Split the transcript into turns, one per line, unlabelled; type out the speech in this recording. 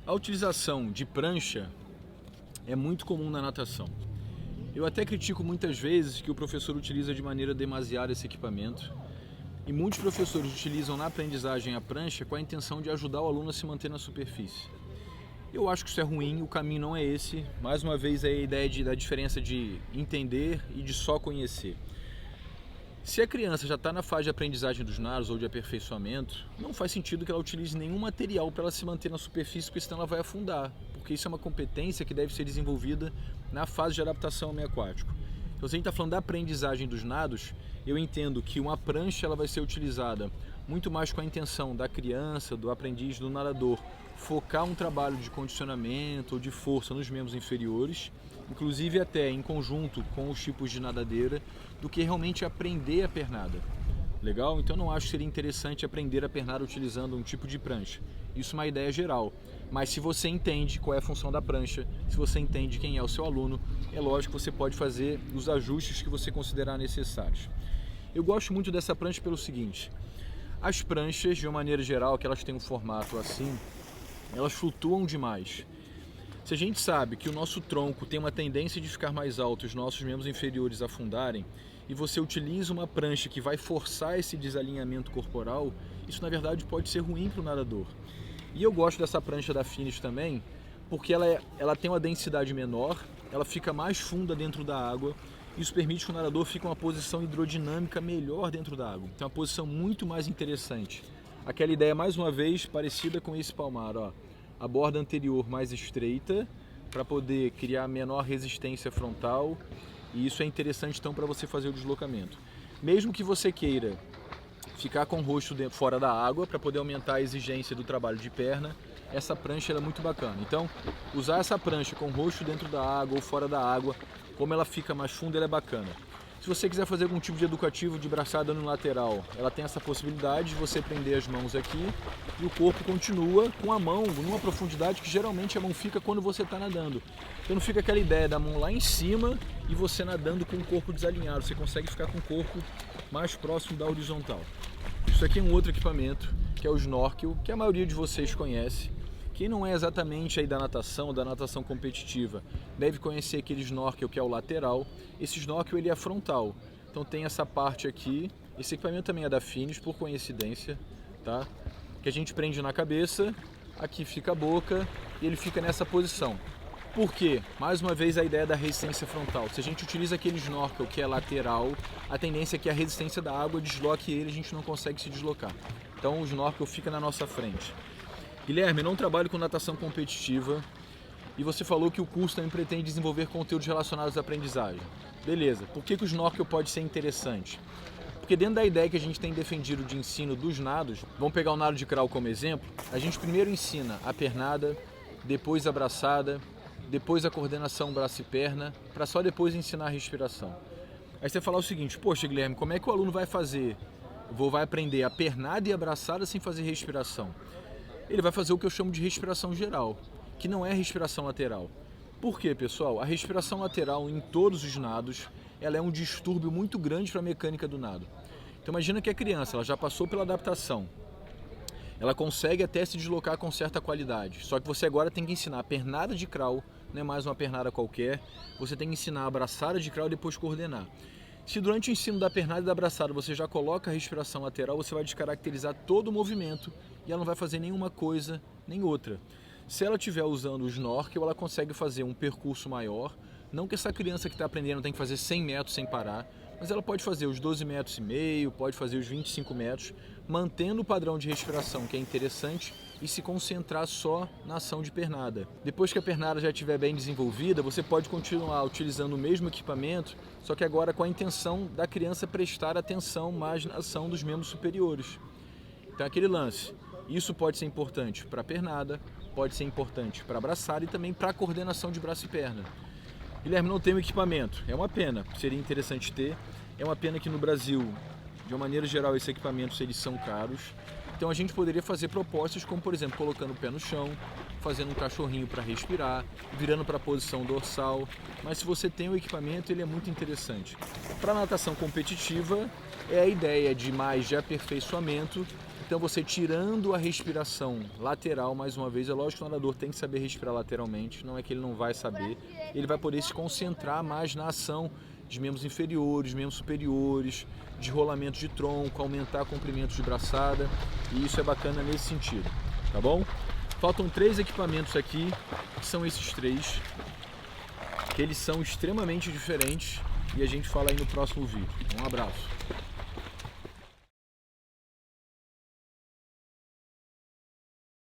A utilização de prancha é muito comum na natação. Eu até critico muitas vezes que o professor utiliza de maneira demasiada esse equipamento, e muitos professores utilizam na aprendizagem a prancha com a intenção de ajudar o aluno a se manter na superfície. Eu acho que isso é ruim, o caminho não é esse. Mais uma vez, aí a ideia da diferença de entender e de só conhecer. Se a criança já está na fase de aprendizagem dos nados ou de aperfeiçoamento, não faz sentido que ela utilize nenhum material para ela se manter na superfície, porque senão ela vai afundar, porque isso é uma competência que deve ser desenvolvida na fase de adaptação ao meio aquático. Então, se a gente está falando da aprendizagem dos nados, eu entendo que uma prancha ela vai ser utilizada muito mais com a intenção da criança, do aprendiz, do nadador, focar um trabalho de condicionamento ou de força nos membros inferiores, inclusive até em conjunto com os tipos de nadadeira, do que realmente aprender a pernada. Legal? Então não acho que seria interessante aprender a pernada utilizando um tipo de prancha. Isso é uma ideia geral. Mas se você entende qual é a função da prancha, se você entende quem é o seu aluno, é lógico que você pode fazer os ajustes que você considerar necessários. Eu gosto muito dessa prancha pelo seguinte: as pranchas, de uma maneira geral, que elas têm um formato assim, elas flutuam demais. Se a gente sabe que o nosso tronco tem uma tendência de ficar mais alto e os nossos membros inferiores afundarem, e você utiliza uma prancha que vai forçar esse desalinhamento corporal, isso na verdade pode ser ruim para o nadador. E eu gosto dessa prancha da Finish também, porque ela tem uma densidade menor, ela fica mais funda dentro da água, isso permite que o nadador fique em uma posição hidrodinâmica melhor dentro da água. Então é uma posição muito mais interessante. Aquela ideia, mais uma vez, parecida com esse palmar, ó. A borda anterior mais estreita, para poder criar menor resistência frontal, e isso é interessante então para você fazer o deslocamento. Mesmo que você queira ficar com o rosto fora da água, para poder aumentar a exigência do trabalho de perna, essa prancha é muito bacana. Então, usar essa prancha com o rosto dentro da água ou fora da água, como ela fica mais funda, ela é bacana. Se você quiser fazer algum tipo de educativo de braçada no lateral, ela tem essa possibilidade de você prender as mãos aqui e o corpo continua com a mão numa profundidade que geralmente a mão fica quando você está nadando. Então não fica aquela ideia da mão lá em cima e você nadando com o corpo desalinhado. Você consegue ficar com o corpo mais próximo da horizontal. Isso aqui é um outro equipamento, que é o snorkel, que a maioria de vocês conhece. Quem não é exatamente aí da natação competitiva, deve conhecer aquele snorkel que é o lateral. Esse snorkel ele é frontal, então tem essa parte aqui. Esse equipamento também é da Finish, por coincidência, tá? Que a gente prende na cabeça, aqui fica a boca e ele fica nessa posição. Por quê? Mais uma vez a ideia da resistência frontal. Se a gente utiliza aquele snorkel que é lateral, a tendência é que a resistência da água desloque ele, a gente não consegue se deslocar. Então o snorkel fica na nossa frente. Guilherme, eu não trabalho com natação competitiva e você falou que o curso também pretende desenvolver conteúdos relacionados à aprendizagem. Beleza, por que o snorkel pode ser interessante? Porque dentro da ideia que a gente tem defendido de ensino dos nados, vamos pegar o nado de crawl como exemplo, a gente primeiro ensina a pernada, depois a braçada, depois a coordenação braço e perna, para só depois ensinar a respiração. Aí você fala o seguinte: poxa Guilherme, como é que o aluno vai fazer? Vai aprender a pernada e a braçada sem fazer respiração? Ele vai fazer o que eu chamo de respiração geral, que não é respiração lateral. Por quê, pessoal? A respiração lateral em todos os nados, ela é um distúrbio muito grande para a mecânica do nado. Então imagina que a criança, ela já passou pela adaptação, ela consegue até se deslocar com certa qualidade, só que você agora tem que ensinar a pernada de crawl, não é mais uma pernada qualquer, você tem que ensinar a braçada de crawl e depois coordenar. Se durante o ensino da pernada e da braçada você já coloca a respiração lateral, você vai descaracterizar todo o movimento e ela não vai fazer nenhuma coisa nem outra. Se ela estiver usando o snorkel, ela consegue fazer um percurso maior. Não que essa criança que está aprendendo tem que fazer 100 metros sem parar, mas ela pode fazer os 12,5 metros, pode fazer os 25 metros, mantendo o padrão de respiração, que é interessante, e se concentrar só na ação de pernada. Depois que a pernada já estiver bem desenvolvida, você pode continuar utilizando o mesmo equipamento, só que agora com a intenção da criança prestar atenção mais na ação dos membros superiores. Então aquele lance, isso pode ser importante para a pernada, pode ser importante para a braçada e também para a coordenação de braço e perna. Guilherme, não tem o equipamento, é uma pena, seria interessante ter, é uma pena que no Brasil, de uma maneira geral, esses equipamentos eles são caros, então a gente poderia fazer propostas como, por exemplo, colocando o pé no chão, fazendo um cachorrinho para respirar, virando para a posição dorsal. Mas se você tem o equipamento, ele é muito interessante. Para natação competitiva, é a ideia de mais de aperfeiçoamento. Então você tirando a respiração lateral, mais uma vez, é lógico que o nadador tem que saber respirar lateralmente, não é que ele não vai saber, ele vai poder se concentrar mais na ação de membros inferiores, membros superiores, de rolamento de tronco, aumentar comprimento de braçada, e isso é bacana nesse sentido, tá bom? Faltam 3 equipamentos aqui, que são esses 3, que eles são extremamente diferentes, e a gente fala aí no próximo vídeo. Um abraço!